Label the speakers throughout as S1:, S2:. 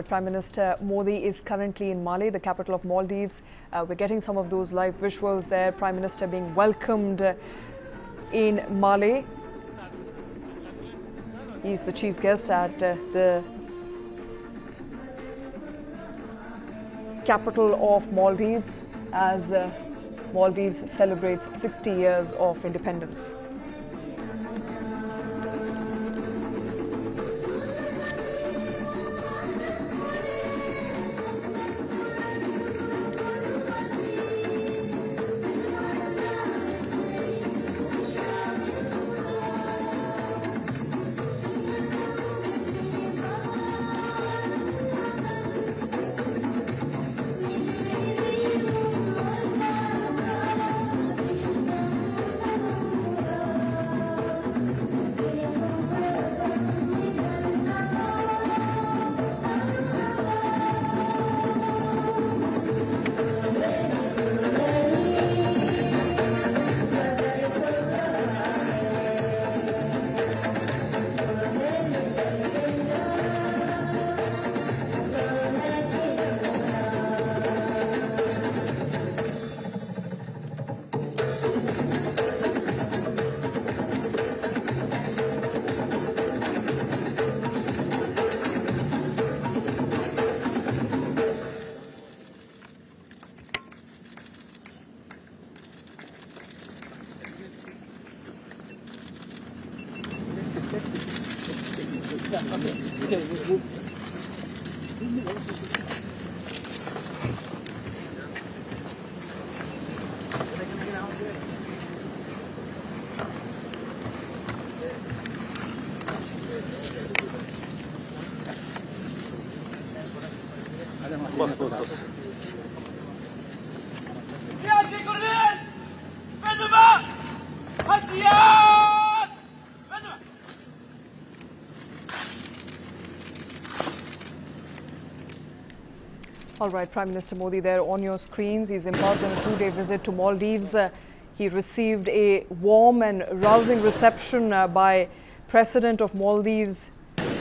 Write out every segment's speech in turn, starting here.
S1: Prime Minister Modi is currently in Male, the capital of Maldives. We're getting some of those live visuals there. Prime Minister being welcomed in Male. He's the chief guest at the capital of Maldives as Maldives celebrates 60 years of independence. All right, Prime Minister Modi there on your screens. He's embarked on a two-day visit to Maldives. He received a warm and rousing reception by President of Maldives,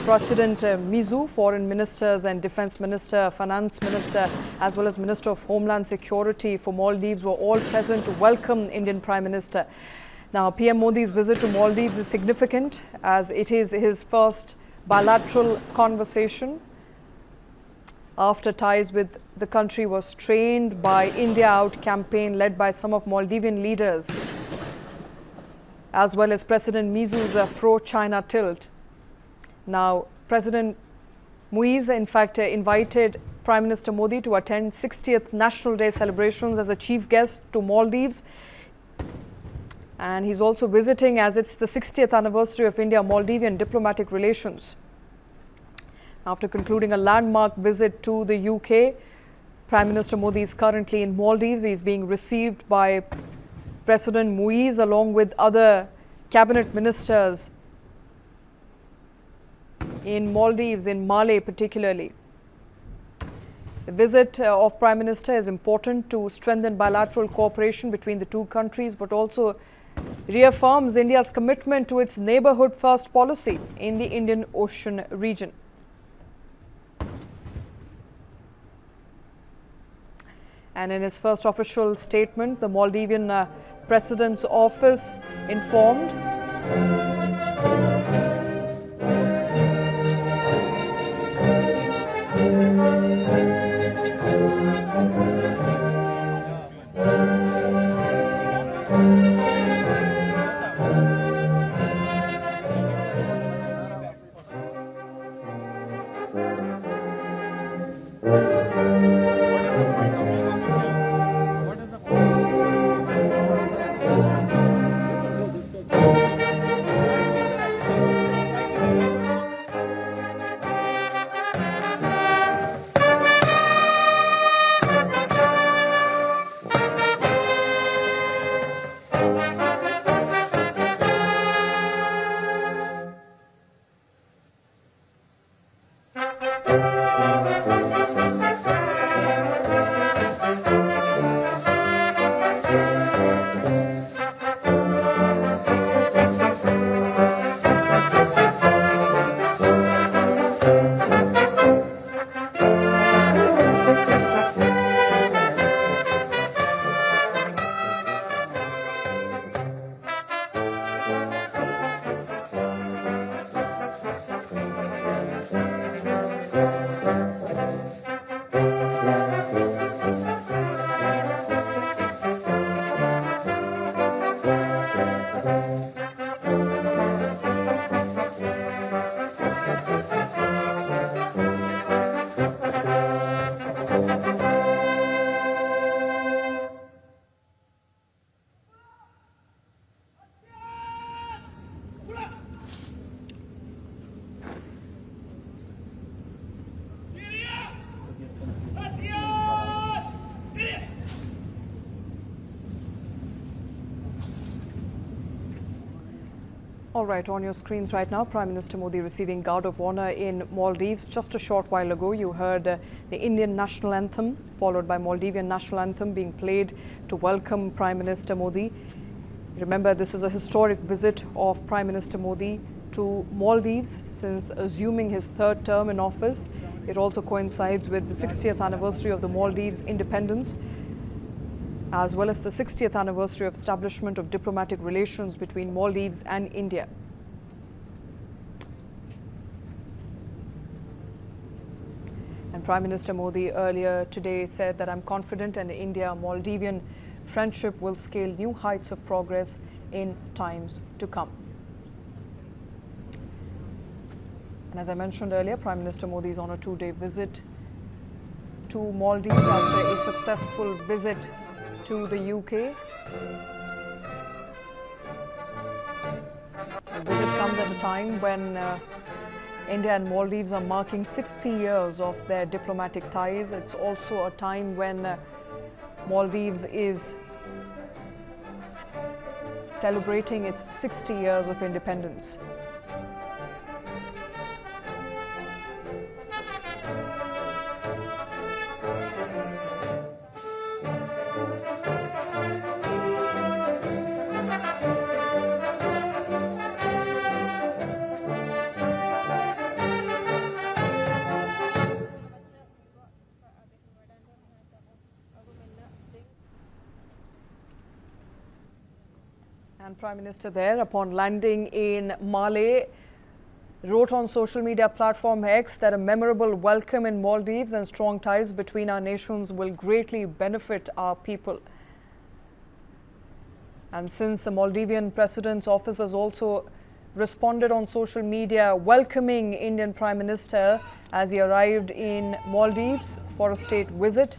S1: President Mizu, Foreign Ministers and Defense Minister, Finance Minister, as well as Minister of Homeland Security for Maldives were all present to welcome Indian Prime Minister. Now, PM Modi's visit to Maldives is significant as it is his first bilateral conversation after ties with the country was strained by India Out campaign led by some of Maldivian leaders, as well as President Mizu's pro-China tilt. Now, President Muiz, in fact, invited Prime Minister Modi to attend 60th National Day celebrations as a chief guest to Maldives. And he's also visiting as it's the 60th anniversary of India-Maldivian diplomatic relations. After concluding a landmark visit to the UK, Prime Minister Modi is currently in Maldives. He is being received by President Muiz along with other cabinet ministers in Maldives, in Male particularly. The visit of Prime Minister is important to strengthen bilateral cooperation between the two countries, but also reaffirms India's commitment to its neighbourhood-first policy in the Indian Ocean region. And in his first official statement, the Maldivian President's office informed All right, on your screens right now, Prime Minister Modi receiving Guard of Honor in Maldives. Just a short while ago, you heard the Indian national anthem, followed by Maldivian national anthem being played to welcome Prime Minister Modi. Remember, this is a historic visit of Prime Minister Modi to Maldives since assuming his third term in office. It also coincides with the 60th anniversary of the Maldives independence, as well as the 60th anniversary of establishment of diplomatic relations between Maldives and India. And Prime Minister Modi earlier today said that I'm confident an India-Maldivian friendship will scale new heights of progress in times to come. And as I mentioned earlier, Prime Minister Modi is on a two-day visit to Maldives after a successful visit to the UK. The visit comes at a time when India and Maldives are marking 60 years of their diplomatic ties. It's also a time when Maldives is celebrating its 60 years of independence. And Prime Minister there, upon landing in Malé, wrote on social media platform X that a memorable welcome in Maldives and strong ties between our nations will greatly benefit our people. And since the Maldivian President's office has also responded on social media welcoming Indian Prime Minister as he arrived in Maldives for a state visit.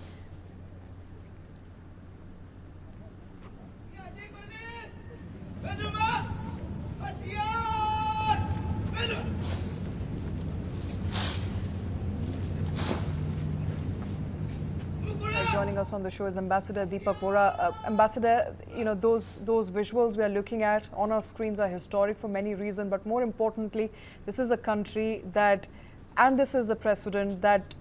S1: Joining us on the show is Ambassador Deepak Vora. Ambassador, you know, those visuals we are looking at on our screens are historic for many reasons, but more importantly, this is a country that, and this is a president that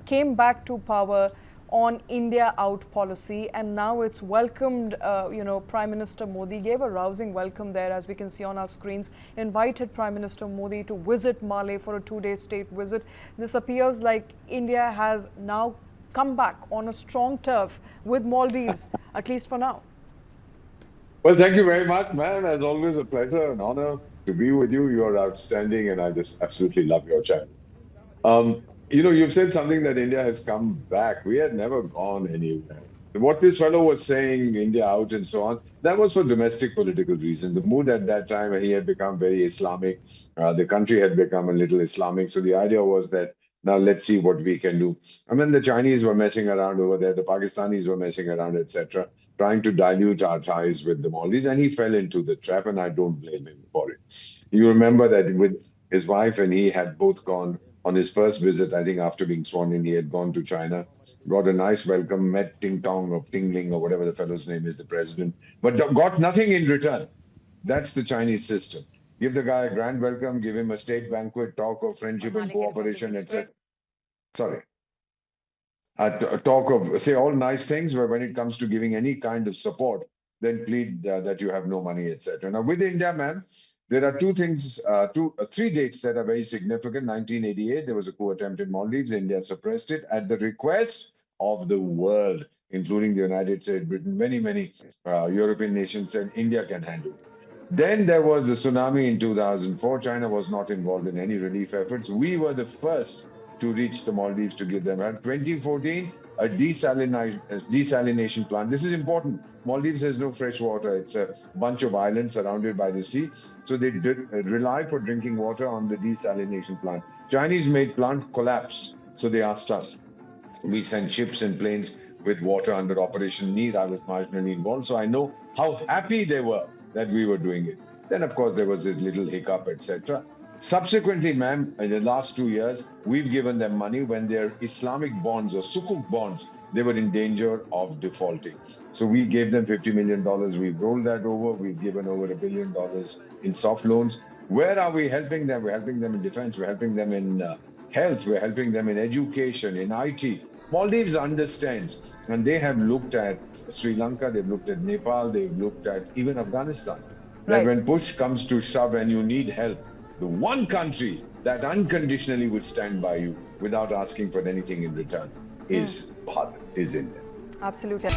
S1: came back to power on India out policy, and now it's welcomed, Prime Minister Modi gave a rousing welcome there, as we can see on our screens, invited Prime Minister Modi to visit Malé for a two-day state visit. This appears like India has now come back on a strong turf with Maldives, at least for now.
S2: Well, thank you very much, man. As always, a pleasure and honor to be with you. You are outstanding, and I just absolutely love your channel. You've said something that India has come back. We had never gone anywhere. What this fellow was saying, India out and so on, that was for domestic political reasons. The mood at that time, he had become very Islamic. The country had become a little Islamic. So the idea was that now let's see what we can do. And then the Chinese were messing around over there, the Pakistanis were messing around, etc., trying to dilute our ties with the Maldives. And he fell into the trap, and I don't blame him for it. You remember that with his wife and he had both gone on his first visit, I think after being sworn in, he had gone to China, got a nice welcome, met Ting Tong or Ting Ling or whatever the fellow's name is, the president, but got nothing in return. That's the Chinese system. Give the guy a grand welcome, give him a state banquet, talk of friendship and cooperation, etc. Sorry. Talk of, say all nice things, but when it comes to giving any kind of support, then plead that you have no money, etc. Now, with India, ma'am, there are three dates that are very significant. 1988, there was a coup attempt in Maldives. India suppressed it at the request of the world, including the United States, Britain, many European nations said India can handle it. Then there was the tsunami in 2004. China was not involved in any relief efforts. We were the first to reach the Maldives to give them help. 2014, a desalination plant. This is important. Maldives has no fresh water. It's a bunch of islands surrounded by the sea. So they rely for drinking water on the desalination plant. Chinese-made plant collapsed. So they asked us. We sent ships and planes with water under Operation Need. I was marginally involved. So I know how happy they were that we were doing it. Then, of course, there was this little hiccup, etc. Subsequently, ma'am, in the last 2 years, we've given them money when their Islamic bonds or Sukuk bonds, they were in danger of defaulting. So we gave them $50 million. We've rolled that over. We've given over $1 billion in soft loans. Where are we helping them? We're helping them in defense. We're helping them in health. We're helping them in education, in IT. Maldives understands, and they have looked at Sri Lanka, they've looked at Nepal, they've looked at even Afghanistan. That
S1: Right.
S2: when push comes to shove and you need help, the one country that unconditionally would stand by you without asking for anything in return is Bharat, is India.
S1: Absolutely.